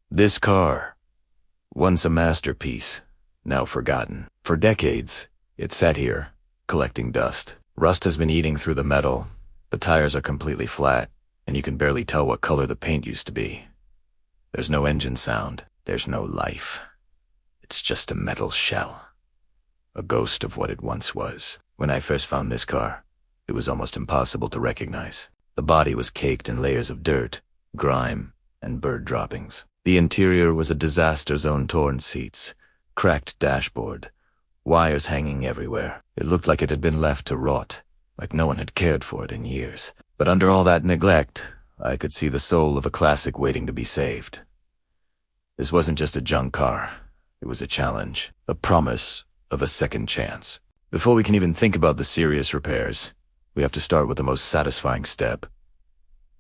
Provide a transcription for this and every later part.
This car, once a masterpiece, now forgotten. For decades, it sat here, collecting dust. Rust has been eating through the metal, the tires are completely flat, and you can barely tell what color the paint used to be. There's no engine sound, there's no life. It's just a metal shell, a ghost of what it once was. When I first found this car, it was almost impossible to recognize. The body was caked in layers of dirt, grime, and bird droppings. The interior was a disaster zone: torn seats, cracked dashboard, wires hanging everywhere. It looked like it had been left to rot, like no one had cared for it in years. But under all that neglect, I could see the soul of a classic waiting to be saved. This wasn't just a junk car. It was a challenge, a promise of a second chance. Before we can even think about the serious repairs, we have to start with the most satisfying step: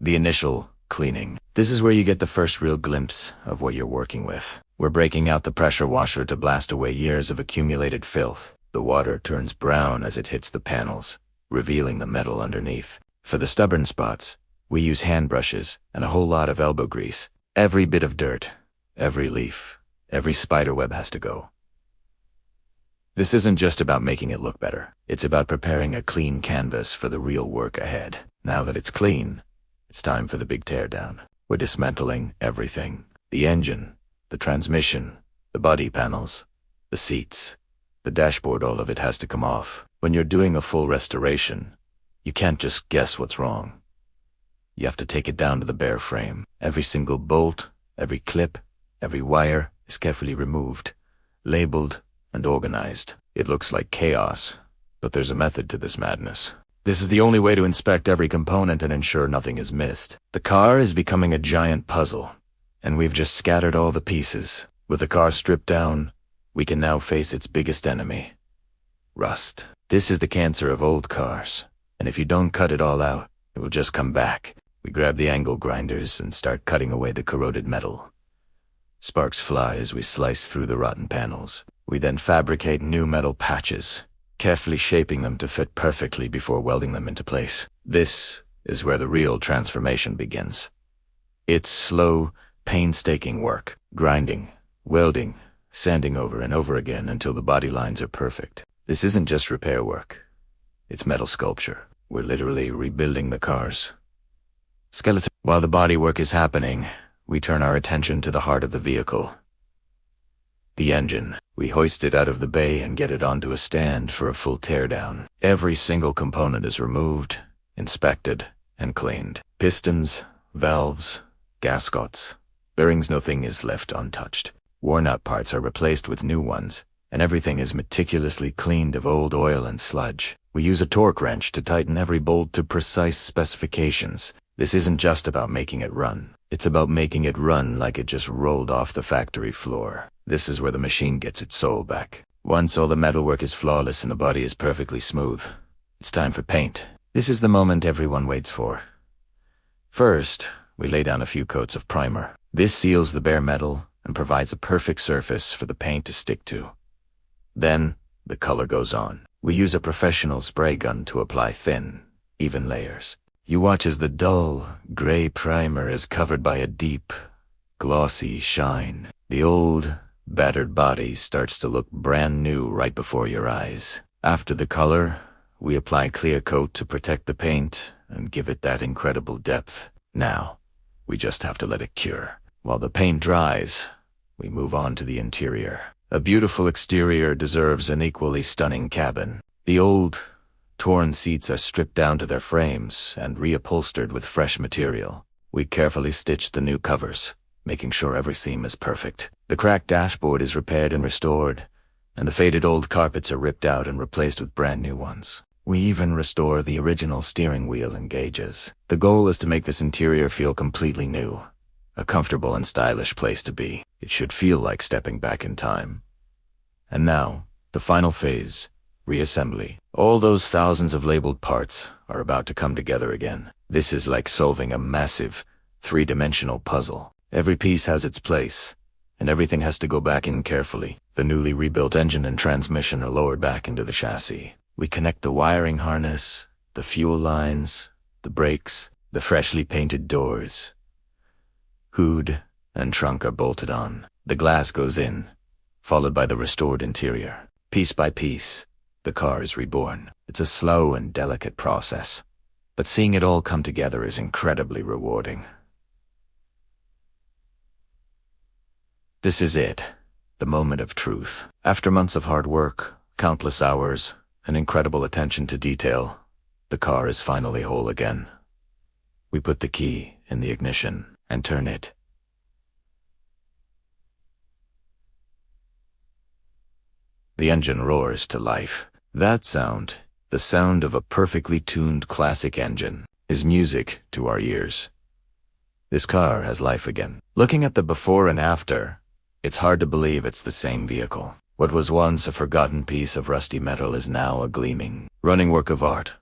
the initial cleaning. This is where you get the first real glimpse of what you're working with. We're breaking out the pressure washer to blast away years of accumulated filth. The water turns brown as it hits the panels, revealing the metal underneath. For the stubborn spots, we use hand brushes and a whole lot of elbow grease. Every bit of dirt, every leaf, every spider web has to go. This isn't just about making it look better. It's about preparing a clean canvas for the real work ahead. Now that it's clean, it's time for the big teardown. We're dismantling everything: the engine, the transmission, the body panels, the seats, the dashboard. All of it has to come off. When you're doing a full restoration, you can't just guess what's wrong. You have to take it down to the bare frame. Every single bolt, every clip, every wire is carefully removed, labeled, and organized. It looks like chaos, but there's a method to this madness. This is the only way to inspect every component and ensure nothing is missed. The car is becoming a giant puzzle, and we've just scattered all the pieces. With the car stripped down, we can now face its biggest enemy: rust. This is the cancer of old cars, and if you don't cut it all out, it will just come back. We grab the angle grinders and start cutting away the corroded metal. Sparks fly as we slice through the rotten panels. We then fabricate new metal patches, carefully shaping them to fit perfectly before welding them into place. This is where the real transformation begins. It's slow, painstaking work: grinding, welding, sanding over and over again until the body lines are perfect. This isn't just repair work. It's metal sculpture. We're literally rebuilding the car's skeleton. While the bodywork is happening, we turn our attention to the heart of the vehicle: the engine. We hoist it out of the bay and get it onto a stand for a full teardown. Every single component is removed, inspected, and cleaned. Pistons, valves, gaskets, bearings, nothing is left untouched. Worn-out parts are replaced with new ones, and everything is meticulously cleaned of old oil and sludge. We use a torque wrench to tighten every bolt to precise specifications. This isn't just about making it run. It's about making it run like it just rolled off the factory floor. This is where the machine gets its soul back. Once all the metalwork is flawless and the body is perfectly smooth, it's time for paint. This is the moment everyone waits for. First, we lay down a few coats of primer. This seals the bare metal and provides a perfect surface for the paint to stick to. Then, the color goes on. We use a professional spray gun to apply thin, even layers. You watch as the dull, gray primer is covered by a deep, glossy shine. The old, battered body starts to look brand new right before your eyes. After the color, we apply clear coat to protect the paint and give it that incredible depth. Now, we just have to let it cure. While the paint dries, we move on to the interior. A beautiful exterior deserves an equally stunning cabin. The old, torn seats are stripped down to their frames and reupholstered with fresh material. We carefully stitch the new covers, making sure every seam is perfect. The cracked dashboard is repaired and restored, and the faded old carpets are ripped out and replaced with brand new ones. We even restore the original steering wheel and gauges. The goal is to make this interior feel completely new, a comfortable and stylish place to be. It should feel like stepping back in time. And now, the final phase, reassembly. All those thousands of labeled parts are about to come together again. This is like solving a massive, three-dimensional puzzle. Every piece has its place, and everything has to go back in carefully. The newly rebuilt engine and transmission are lowered back into the chassis. We connect the wiring harness, the fuel lines, the brakes, the freshly painted doors, hood, and trunk are bolted on. The glass goes in, followed by the restored interior. Piece by piece, the car is reborn. It's a slow and delicate process, but seeing it all come together is incredibly rewarding. This is it, the moment of truth. After months of hard work, countless hours, and incredible attention to detail, the car is finally whole again. We put the key in the ignition and turn it. The engine roars to life. That sound, the sound of a perfectly tuned classic engine, is music to our ears. This car has life again. Looking at the before and after, it's hard to believe it's the same vehicle. What was once a forgotten piece of rusty metal is now a gleaming, running work of art.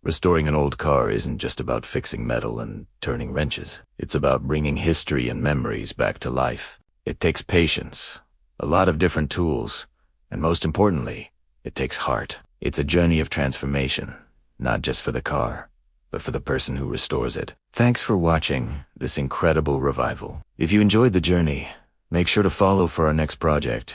Restoring an old car isn't just about fixing metal and turning wrenches. It's about bringing history and memories back to life. It takes patience, a lot of different tools, and most importantly, it takes heart. It's a journey of transformation, not just for the car, but for the person who restores it. Thanks for watching this incredible revival. If you enjoyed the journey, make sure to follow for our next project.